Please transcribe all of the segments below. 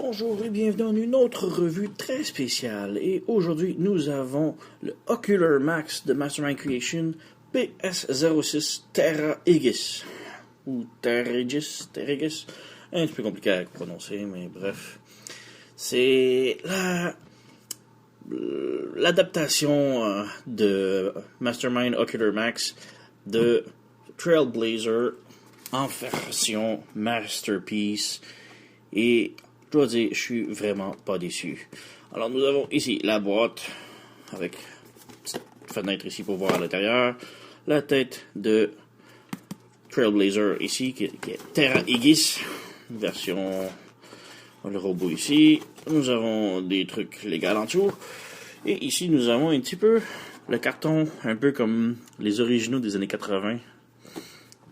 Bonjour et bienvenue dans une autre revue très spéciale. Et aujourd'hui, nous avons le Ocular Max de Mastermind Creation PS06 Terra Aegis. Ou Terra Aegis, un petit peu compliqué à prononcer, mais bref. C'est l'adaptation de Mastermind Ocular Max de Trailblazer en version Masterpiece. Et je dois dire, je suis vraiment pas déçu. Alors nous avons ici la boîte avec une petite fenêtre ici pour voir à l'intérieur. La tête de Trailblazer ici qui est Terra Aegis, version le robot ici. Nous avons des trucs légaux en dessous. Et ici nous avons un petit peu le carton, un peu comme les originaux des années 80.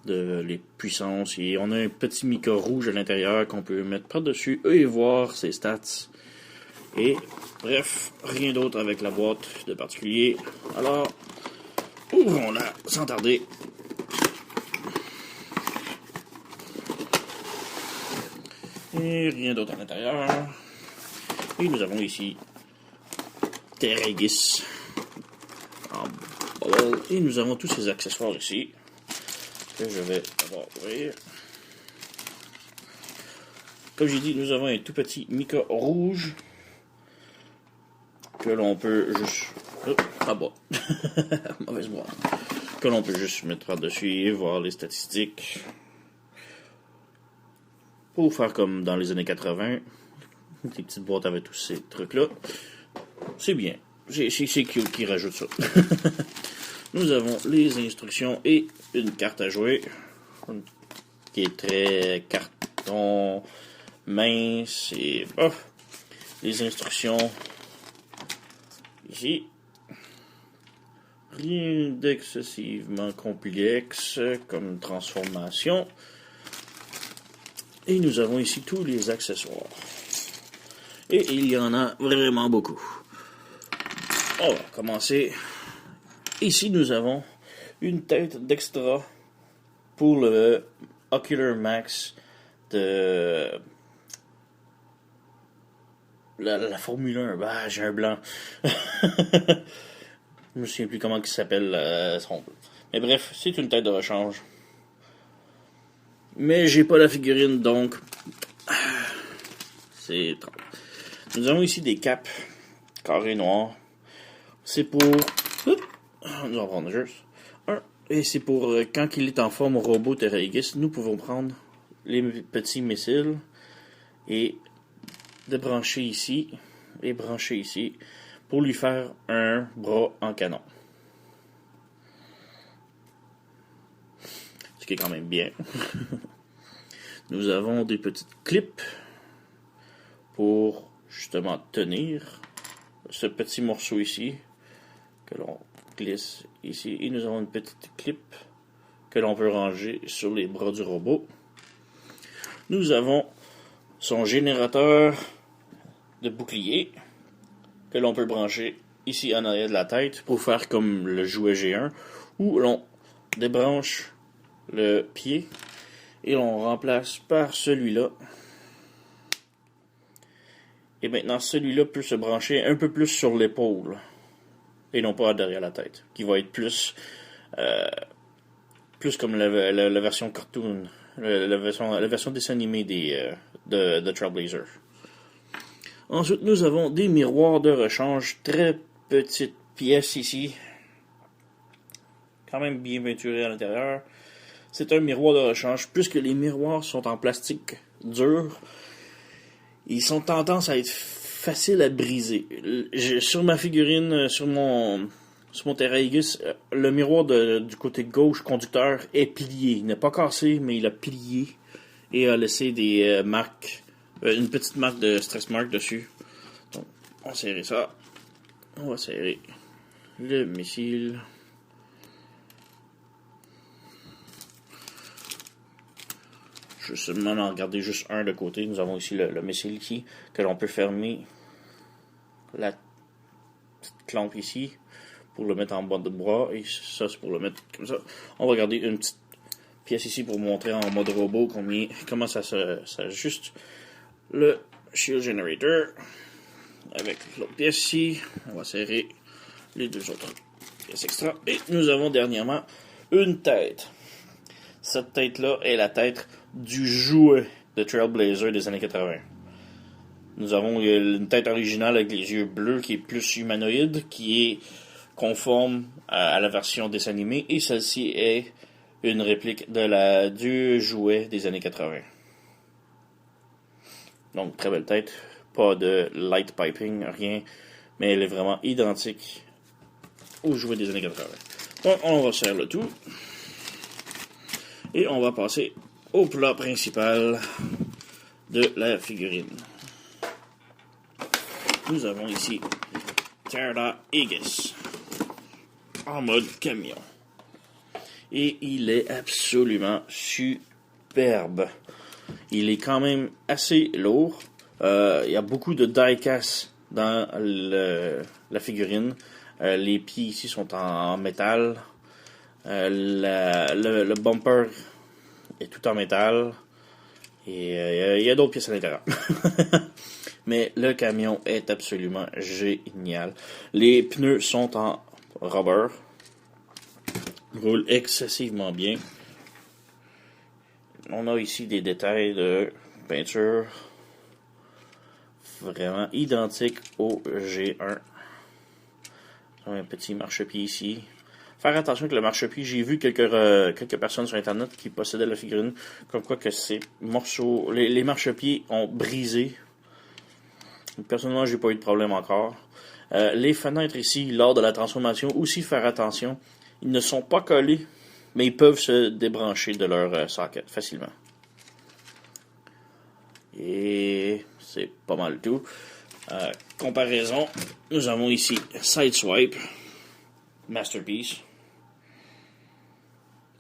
De les puissances, et on a un petit micro rouge à l'intérieur qu'on peut mettre par-dessus et voir ses stats. Et bref, rien d'autre avec la boîte de particulier. Alors, ouvrons-la sans tarder. Et rien d'autre à l'intérieur. Et nous avons ici Terra Aegis en bol. Et nous avons tous ces accessoires ici. Que je vais d'abord ouvrir. Comme j'ai dit, nous avons un tout petit mica rouge que l'on peut juste... Mauvaise boîte. Que l'on peut juste mettre par-dessus et voir les statistiques. Pour faire comme dans les années 80. Des petites boîtes avec tous ces trucs-là. C'est bien. C'est cute qui rajoute ça. Nous avons les instructions et une carte à jouer qui est très carton mince et les instructions ici. Rien d'excessivement complexe comme transformation. Et nous avons ici tous les accessoires. Et il y en a vraiment beaucoup. On va commencer. Ici, nous avons une tête d'extra pour le Ocular Max de la Formule 1. Bah, j'ai un blanc. Je me souviens plus comment il s'appelle son... Mais bref, c'est une tête de rechange. Mais j'ai pas la figurine, donc... C'est trop. Nous avons ici des capes carrés noirs. C'est pour... Nous en prendre juste un. Et c'est pour quand il est en forme robot Terra Aegis, nous pouvons prendre les petits missiles et débrancher ici et brancher ici pour lui faire un bras en canon. Ce qui est quand même bien. Nous avons des petites clips pour justement tenir ce petit morceau ici que l'on glisse ici. Et nous avons une petite clip que l'on peut ranger sur les bras du robot. Nous avons son générateur de bouclier que l'on peut brancher ici en arrière de la tête pour faire comme le jouet G1 où l'on débranche le pied et l'on remplace par celui-là. Et maintenant celui-là peut se brancher un peu plus sur l'épaule et non pas derrière la tête, qui va être plus comme la version cartoon, la version dessin animé de Trailblazer. Ensuite, nous avons des miroirs de rechange, très petites pièces ici, quand même bien peinturées à l'intérieur. C'est un miroir de rechange, puisque les miroirs sont en plastique dur, ils sont tendance à être facile à briser. Sur ma figurine, sur mon Terra Aegis, le miroir du côté gauche conducteur est plié. Il n'est pas cassé, mais il a plié et a laissé des marques, une petite marque de stress mark dessus. Donc, on va serrer ça. On va serrer le missile. Je vais seulement en regarder juste un de côté. Nous avons ici le missile ici, que l'on peut fermer la petite clampe ici pour le mettre en bas de bras, et ça c'est pour le mettre comme ça. On va regarder une petite pièce ici pour montrer en mode robot comment ça s'ajuste. Le Shield Generator. Avec l'autre pièce ici. On va serrer les deux autres pièces extra. Et nous avons dernièrement une tête. Cette tête-là est la tête du jouet de Trailblazer des années 80. Nous avons une tête originale avec les yeux bleus qui est plus humanoïde, qui est conforme à la version dessin animé, et celle-ci est une réplique du jouet des années 80. Donc, très belle tête. Pas de light piping, rien. Mais elle est vraiment identique au jouet des années 80. Donc, on resserre le tout. Et on va passer au plat principal de la figurine. Nous avons ici Tara Higgis en mode camion. Et il est absolument superbe. Il est quand même assez lourd. Il y a beaucoup de die-cast dans la figurine. Les pieds ici sont en métal. Le bumper est tout en métal. Et il y a d'autres pièces à l'intérieur. Mais le camion est absolument génial. Les pneus sont en rubber. Roule excessivement bien. On a ici des détails de peinture vraiment identiques au G1. Un petit marchepied ici. Faire attention avec le marchepied. J'ai vu quelques personnes sur Internet qui possédaient la figurine, comme quoi que ces morceaux, les marchepieds ont brisé. Personnellement, j'ai pas eu de problème encore. Les fenêtres ici, lors de la transformation, aussi faire attention. Ils ne sont pas collés, mais ils peuvent se débrancher de leur socket facilement. Et c'est pas mal tout. Comparaison, nous avons ici Sideswipe, Masterpiece.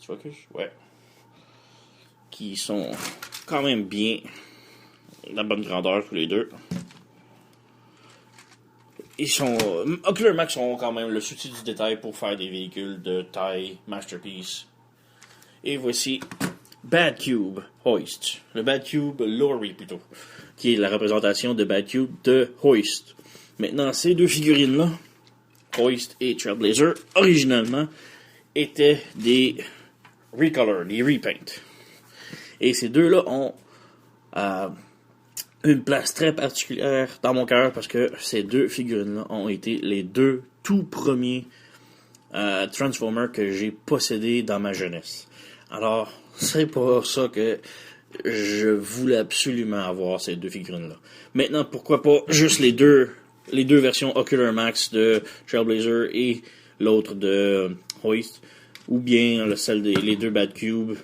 Focus? Ouais. Qui sont quand même bien de la bonne grandeur tous les deux. Ils sont. Ocular Max ont quand même le souci du détail pour faire des véhicules de taille Masterpiece. Et voici Bad Cube Hoist. Le Bad Cube Lorry plutôt. Qui est la représentation de Bad Cube de Hoist. Maintenant, ces deux figurines-là, Hoist et Trailblazer, originalement, étaient des recolor, des repaint. Et ces deux-là ont une place très particulière dans mon cœur parce que ces deux figurines-là ont été les deux tout premiers Transformers que j'ai possédés dans ma jeunesse. Alors, c'est pour ça que je voulais absolument avoir ces deux figurines-là. Maintenant, pourquoi pas juste les deux versions Ocular Max de Trailblazer et l'autre de Hoist, ou bien les deux Bad Cube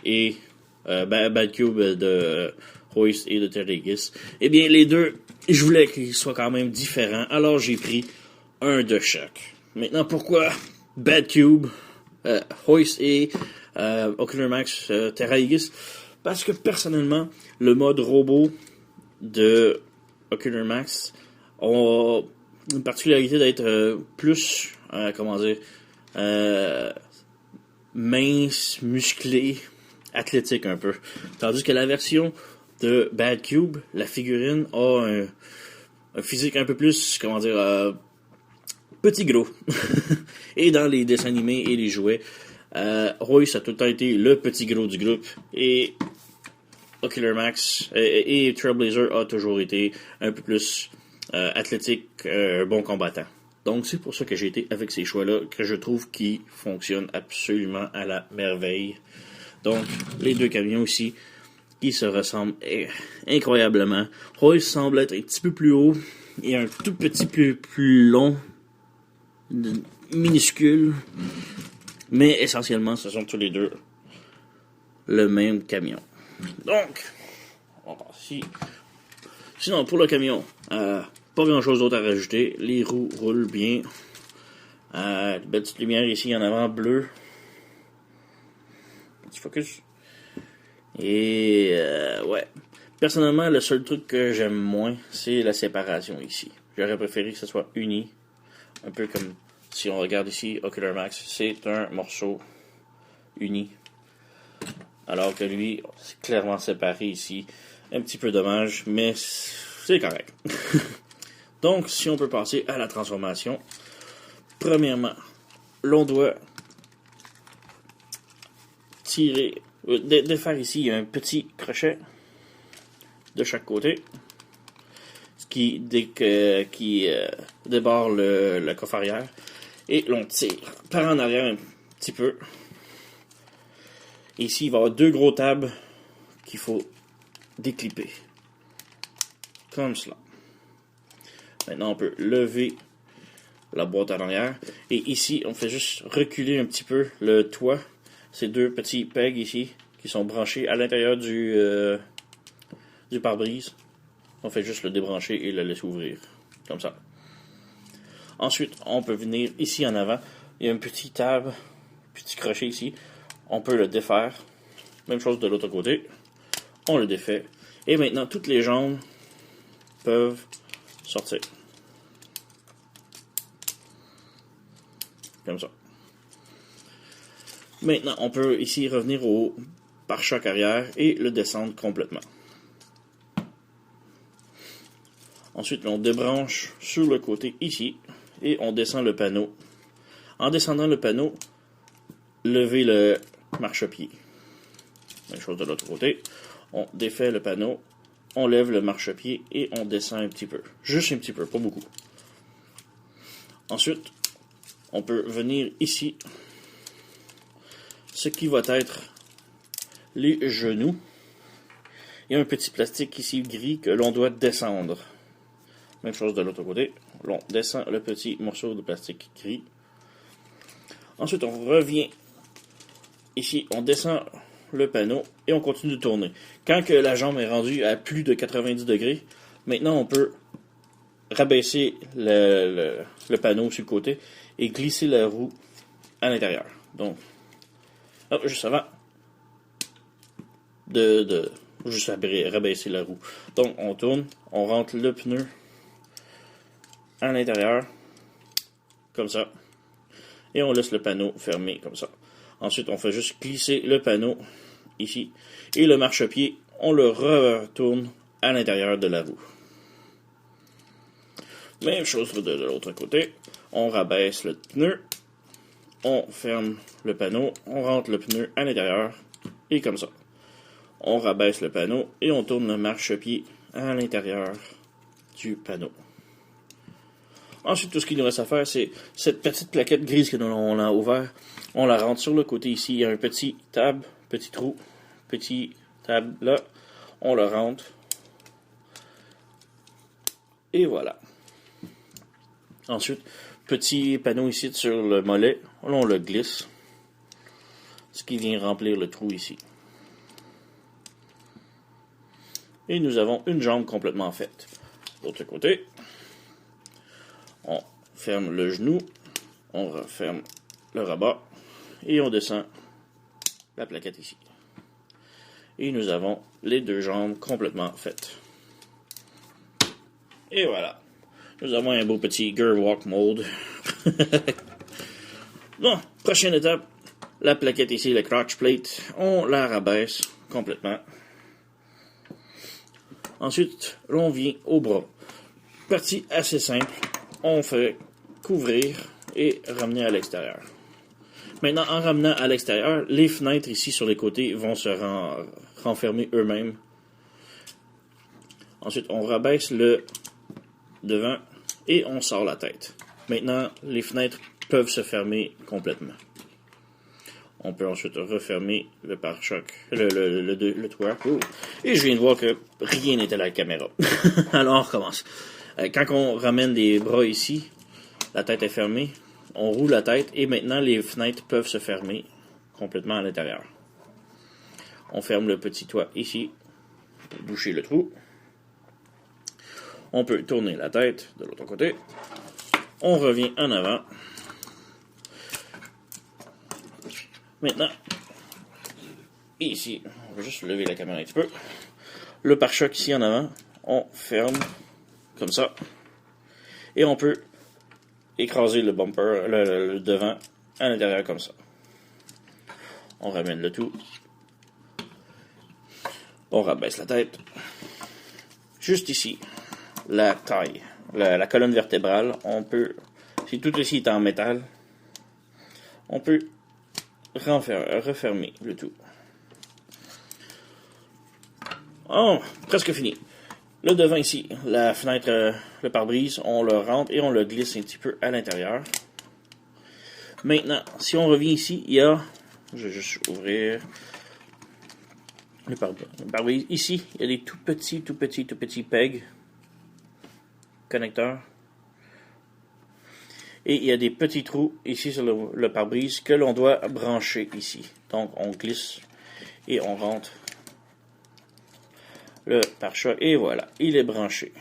et Bad Cube de Hoist et de Tara Higgis. Eh bien, les deux, je voulais qu'ils soient quand même différents, alors j'ai pris un de chaque. Maintenant, pourquoi Bad Cube, Hoist et Ocular Max Tara Higgis? Parce que personnellement, le mode robot de Ocular Max a une particularité d'être plus, mince, musclé, athlétique un peu. Tandis que la version de Bad Cube, la figurine a un physique un peu plus, petit gros. Et dans les dessins animés et les jouets, Royce a tout le temps été le petit gros du groupe, et Ocular Max et Trailblazer a toujours été un peu plus athlétique, bon combattant. Donc c'est pour ça que j'ai été avec ces choix-là, que je trouve qu'ils fonctionnent absolument à la merveille. Donc les deux camions ici, qui se ressemblent incroyablement. Royce semble être un petit peu plus haut et un tout petit peu plus long, minuscule, mais essentiellement ce sont tous les deux le même camion. Donc, on passe ici. Sinon, pour le camion, pas grand chose d'autre à rajouter. Les roues roulent bien. Belle petite lumière ici en avant, bleu. Petit focus. Et ouais. Personnellement, le seul truc que j'aime moins, c'est la séparation ici. J'aurais préféré que ce soit uni. Un peu comme si on regarde ici, Ocular Max, c'est un morceau uni. Alors que lui, c'est clairement séparé ici. Un petit peu dommage, mais c'est correct. Donc, si on peut passer à la transformation, premièrement, l'on doit tirer, défaire ici, il y a un petit crochet de chaque côté, ce qui débarre le coffre arrière, et l'on tire par en arrière un petit peu. Et ici, il va y avoir deux gros tabs qu'il faut déclipper, comme cela. Maintenant, on peut lever la boîte à l'arrière. Et ici, on fait juste reculer un petit peu le toit. Ces deux petits pegs ici, qui sont branchés à l'intérieur du pare-brise. On fait juste le débrancher et le laisser ouvrir. Comme ça. Ensuite, on peut venir ici en avant. Il y a un petit tab, petit crochet ici. On peut le défaire. Même chose de l'autre côté. On le défait. Et maintenant, toutes les jambes peuvent sortir. Comme ça. Maintenant, on peut ici revenir au pare-choc arrière et le descendre complètement. Ensuite, on débranche sur le côté ici et on descend le panneau. En descendant le panneau, levez le marchepied. Même chose de l'autre côté. On défait le panneau, on lève le marchepied et on descend un petit peu. Juste un petit peu, pas beaucoup. Ensuite, on peut venir ici, ce qui va être les genoux. Il y a un petit plastique ici gris que l'on doit descendre. Même chose de l'autre côté. On descend le petit morceau de plastique gris. Ensuite, on revient ici, on descend le panneau et on continue de tourner. Quand que la jambe est rendue à plus de 90 degrés, maintenant on peut rabaisser le panneau sur le côté et glisser la roue à l'intérieur. Donc, juste avant juste rabaisser la roue. Donc, on tourne, on rentre le pneu à l'intérieur, comme ça, et on laisse le panneau fermé, comme ça. Ensuite, on fait juste glisser le panneau ici, et le marchepied, on le retourne à l'intérieur de la roue. Même chose de l'autre côté, on rabaisse le pneu, on ferme le panneau, on rentre le pneu à l'intérieur, et comme ça. On rabaisse le panneau, et on tourne le marchepied à l'intérieur du panneau. Ensuite, tout ce qu'il nous reste à faire, c'est cette petite plaquette grise que l'on a ouvert. On la rentre sur le côté ici. Il y a un petit tab, petit trou, petit tab là. On le rentre. Et voilà. Ensuite, petit panneau ici sur le mollet. Là, on le glisse. Ce qui vient remplir le trou ici. Et nous avons une jambe complètement faite. De l'autre côté. On ferme le genou, on referme le rabat et on descend la plaquette ici. Et nous avons les deux jambes complètement faites. Et voilà. Nous avons un beau petit Gear Walk Mode. Bon, prochaine étape. La plaquette ici, la crotch plate, on la rabaisse complètement. Ensuite, on vient au bras. Partie assez simple. On fait couvrir et ramener à l'extérieur. Maintenant, en ramenant à l'extérieur, les fenêtres ici sur les côtés vont se renfermer eux-mêmes. Ensuite, on rabaisse le devant et on sort la tête. Maintenant, les fenêtres peuvent se fermer complètement. On peut ensuite refermer le pare-choc, le toit. Oh. Et je viens de voir que rien n'était à la caméra. Alors, on recommence. Quand on ramène les bras ici, la tête est fermée, on roule la tête et maintenant les fenêtres peuvent se fermer complètement à l'intérieur. On ferme le petit toit ici pour boucher le trou. On peut tourner la tête de l'autre côté. On revient en avant. Maintenant, ici, on va juste lever la caméra un petit peu. Le pare-choc ici en avant, on ferme. Comme ça. Et on peut écraser le bumper, le devant, à l'intérieur comme ça. On ramène le tout. On rabaisse la tête. juste ici, la taille, la colonne vertébrale, on peut, si tout ici est en métal, on peut refermer le tout. Oh, presque fini. Le devant ici, la fenêtre, le pare-brise, on le rentre et on le glisse un petit peu à l'intérieur. Maintenant, si on revient ici, il y a, je vais juste ouvrir le pare-brise. Ici, il y a des tout petits pegs, connecteurs. Et il y a des petits trous ici sur le pare-brise que l'on doit brancher ici. Donc, on glisse et on rentre le pare-choc. Et voilà, il est branché.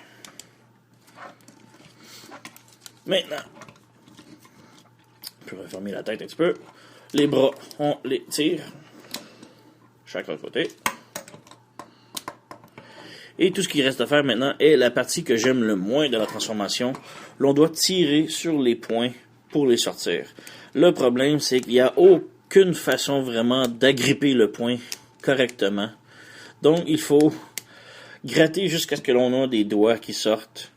Maintenant, on peut refermer la tête un petit peu. Les bras, on les tire. Chaque côté. Et tout ce qui reste à faire maintenant est la partie que j'aime le moins de la transformation. L'on doit tirer sur les points pour les sortir. Le problème, c'est qu'il n'y a aucune façon vraiment d'agripper le point correctement. Donc, il faut gratter jusqu'à ce que l'on ait des doigts qui sortent.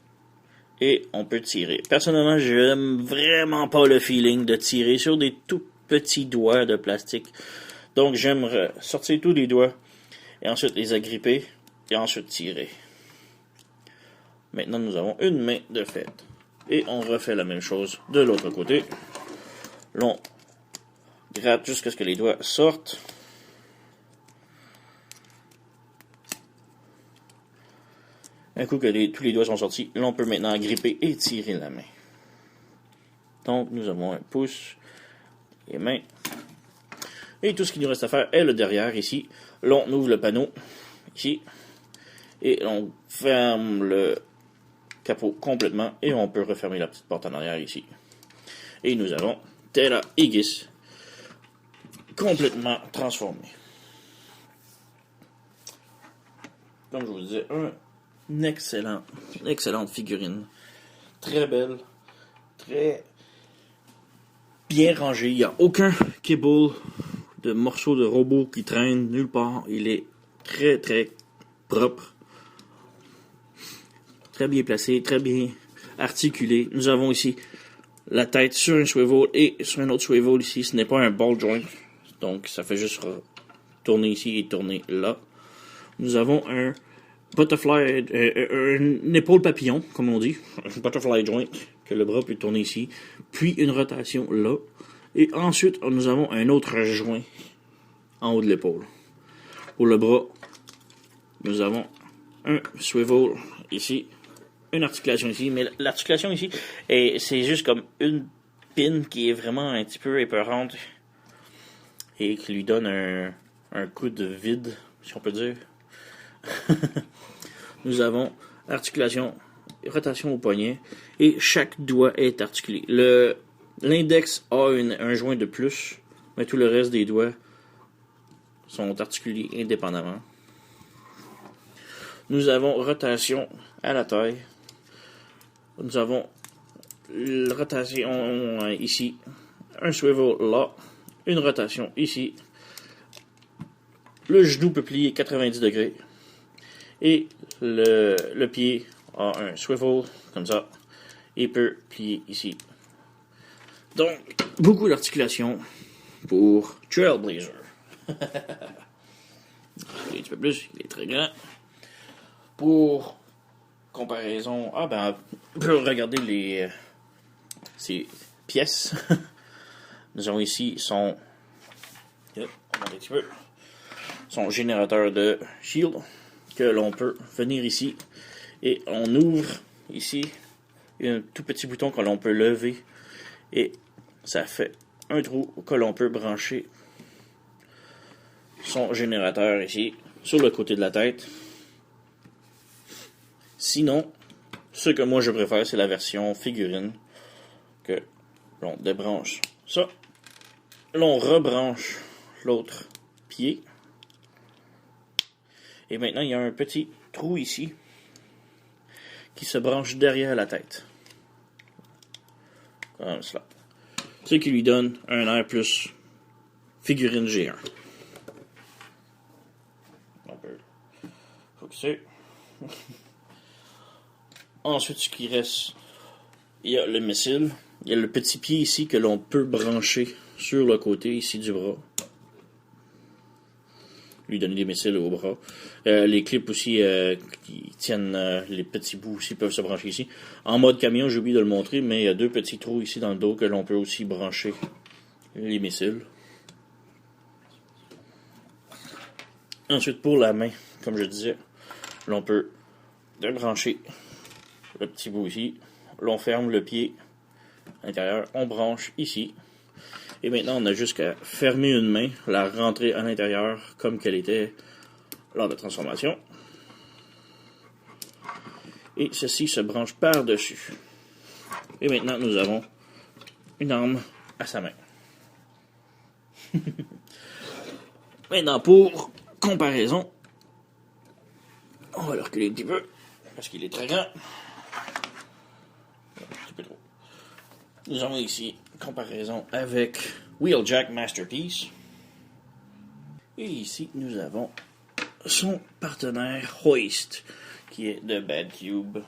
Et on peut tirer. Personnellement, j'aime vraiment pas le feeling de tirer sur des tout petits doigts de plastique. Donc, j'aime sortir tous les doigts et ensuite les agripper. Et ensuite tirer. Maintenant, nous avons une main de fait. Et on refait la même chose de l'autre côté. L'on gratte jusqu'à ce que les doigts sortent. Un coup que tous les doigts sont sortis, l'on peut maintenant agripper et tirer la main. Donc, nous avons un pouce et main. Et tout ce qui nous reste à faire est le derrière ici. L'on ouvre le panneau ici. Et on ferme le capot complètement et on peut refermer la petite porte en arrière ici. Et nous avons Terra Aegis complètement transformé. Comme je vous disais, une excellente figurine. Très belle, très bien rangée. Il n'y a aucun cable de morceaux de robot qui traîne nulle part. Il est très très propre. Très bien placé, très bien articulé. Nous avons ici la tête sur un swivel et sur un autre swivel ici. Ce n'est pas un ball joint. Donc, ça fait juste tourner ici et tourner là. Nous avons un butterfly, une épaule papillon, comme on dit. Un butterfly joint, que le bras peut tourner ici. Puis une rotation là. Et ensuite, nous avons un autre joint en haut de l'épaule. Pour le bras, nous avons un swivel ici. Une articulation ici, mais l'articulation ici, c'est juste comme une pin qui est vraiment un petit peu épeurante et qui lui donne un coup de vide, si on peut dire. Nous avons articulation, rotation au poignet, et chaque doigt est articulé. L'index a un joint de plus, mais tout le reste des doigts sont articulés indépendamment. Nous avons rotation à la taille. Nous avons la rotation ici, un swivel là, une rotation ici. Le genou peut plier 90 degrés. Et le pied a un swivel comme ça et peut plier ici. Donc, beaucoup d'articulation pour Trailblazer. Un petit peu plus, il est très grand. Pour comparaison, on peut regarder ces pièces. Nous avons ici son générateur de shield que l'on peut venir ici et on ouvre ici. Il y a un tout petit bouton que l'on peut lever et ça fait un trou que l'on peut brancher son générateur ici sur le côté de la tête. Sinon, ce que moi je préfère, c'est la version figurine, que l'on débranche ça, l'on rebranche l'autre pied, et maintenant il y a un petit trou ici qui se branche derrière la tête, comme cela, ce qui lui donne un air plus figurine G1. On peut focuser. Ensuite, ce qui reste, il y a le missile. Il y a le petit pied ici que l'on peut brancher sur le côté ici du bras. Lui donner des missiles au bras. Les clips aussi qui tiennent les petits bouts aussi peuvent se brancher ici. En mode camion, j'ai oublié de le montrer, mais il y a 2 petits trous ici dans le dos que l'on peut aussi brancher les missiles. Ensuite, pour la main, comme je disais, l'on peut débrancher le petit bout ici. L'on ferme le pied à l'intérieur, on branche ici. Et maintenant, on a juste qu'à fermer une main, la rentrer à l'intérieur comme qu'elle était lors de la transformation. Et ceci se branche par-dessus. Et maintenant, nous avons une arme à sa main. Maintenant, pour comparaison, on va le reculer un petit peu, parce qu'il est très grand. Un petit peu trop. Nous avons ici comparaison avec Wheeljack Masterpiece. Et ici, nous avons son partenaire Hoist, qui est de Bad Cube.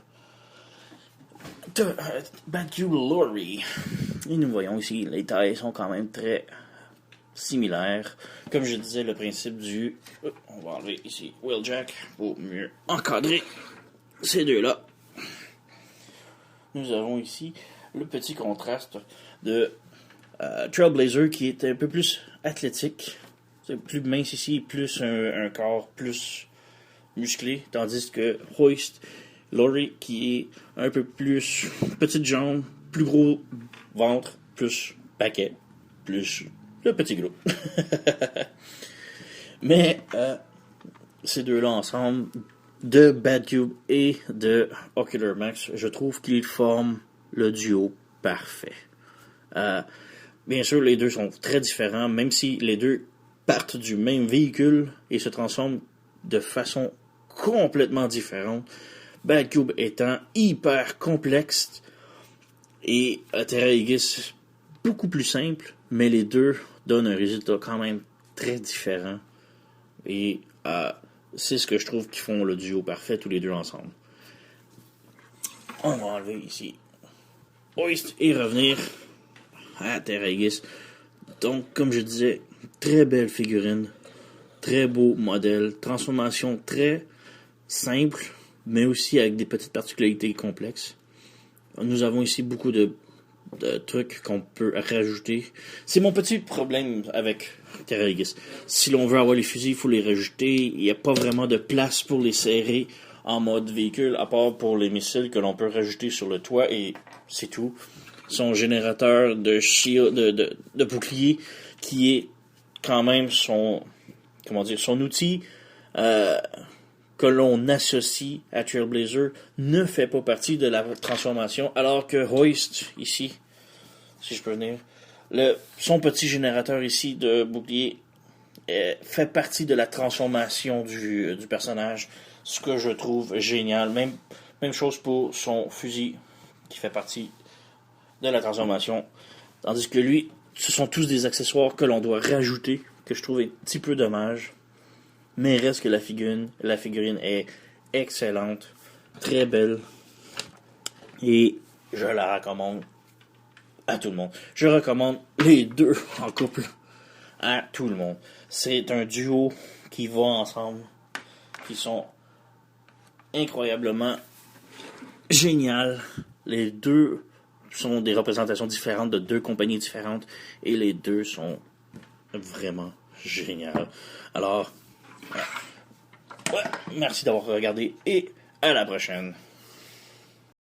Bad Cube Lorry. Et nous voyons ici, les tailles sont quand même très similaires. Comme je disais, le principe du... On va enlever ici Wheeljack pour mieux encadrer ces deux-là. Nous avons ici le petit contraste de Trailblazer qui est un peu plus athlétique. C'est plus mince ici, plus un corps plus musclé, tandis que Hoist Lorry qui est un peu plus petite jambe, plus gros ventre, plus paquet, plus le petit gros. Mais ces deux-là ensemble, de Bad Cube et de Ocular Max, je trouve qu'ils forment le duo parfait. Bien sûr, les deux sont très différents, même si les deux partent du même véhicule et se transforment de façon complètement différente. Bad Cube étant hyper complexe et Terra Aegis beaucoup plus simple, mais les deux donnent un résultat quand même très différent. Et c'est ce que je trouve qui font le duo parfait tous les deux ensemble. On va enlever ici Hoist et revenir à Terra Aegis. Donc, comme je disais, très belle figurine, très beau modèle, transformation très simple, mais aussi avec des petites particularités complexes. Nous avons ici beaucoup de trucs qu'on peut rajouter. C'est mon petit problème avec Terra Aegis. Si l'on veut avoir les fusils, il faut les rajouter. Il n'y a pas vraiment de place pour les serrer en mode véhicule, à part pour les missiles que l'on peut rajouter sur le toit, et c'est tout. Son générateur de shield, de bouclier, qui est quand même son outil que l'on associe à Trailblazer, ne fait pas partie de la transformation, alors que Hoist, ici, si je peux venir, son petit générateur ici de bouclier fait partie de la transformation du personnage, ce que je trouve génial. Même chose pour son fusil, qui fait partie de la transformation, tandis que lui, ce sont tous des accessoires que l'on doit rajouter, que je trouve un petit peu dommage. Mais reste que la figurine est excellente, très belle, et je la recommande à tout le monde. Je recommande les deux en couple à tout le monde. C'est un duo qui va ensemble, qui sont incroyablement génial. Les deux sont des représentations différentes de deux compagnies différentes, et les deux sont vraiment géniales. Alors, ouais, merci d'avoir regardé et à la prochaine.